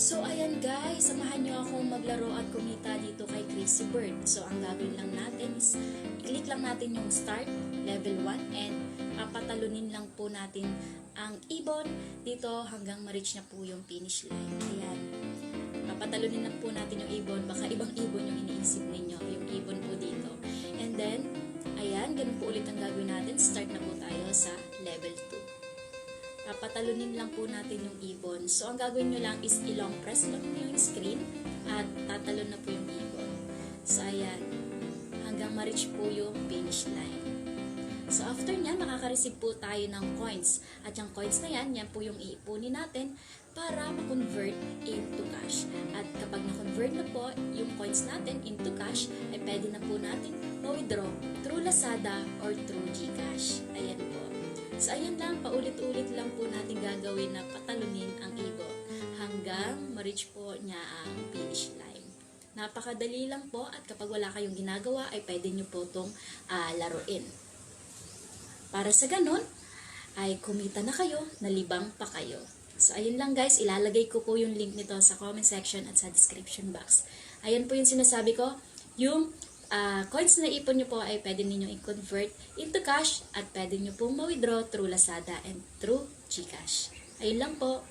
So ayan guys, samahan nyo akong maglaro at kumita dito kay Crazy Bird. So ang gagawin lang natin is i-click lang natin yung start, level 1, and papatalunin lang po natin ang ibon dito hanggang ma-reach na po yung finish line. Ayan, papatalunin lang po natin yung ibon, baka ibang ibon yung iniisip ninyo, yung ibon po dito. And then, ayan, ganun po ulit ang gagawin natin. Start na po tayo sa level 2. Papatalunin lang po natin yung ibon. So, ang gagawin nyo lang is i-long press lang yung screen at tatalon na po yung ibon. So, ayan. Hanggang ma-reach po yung finish line. So, after nyan, makaka-receive po tayo ng coins. At yung coins na yan po yung iipunin natin para ma-convert into cash. At kapag na-convert na po yung coins natin into cash, ay pwede na po natin ma-withdraw through Lazada or through GCash. Ayan po. So, ayan lang, paulit-ulit lang po natin gagawin na patalunin ang ibon hanggang ma-reach po niya ang finish line. Napakadali lang po at kapag wala kayong ginagawa ay pwede nyo po itong laruin. Para sa ganun, ay kumita na kayo, nalibang pa kayo. So, ayun lang guys, ilalagay ko po yung link nito sa comment section at sa description box. Ayan po yung sinasabi ko, yung coins na ipon nyo po ay pwede ninyo i-convert into cash at pwede nyo pong ma-withdraw through Lazada and through GCash. Ayun lang po.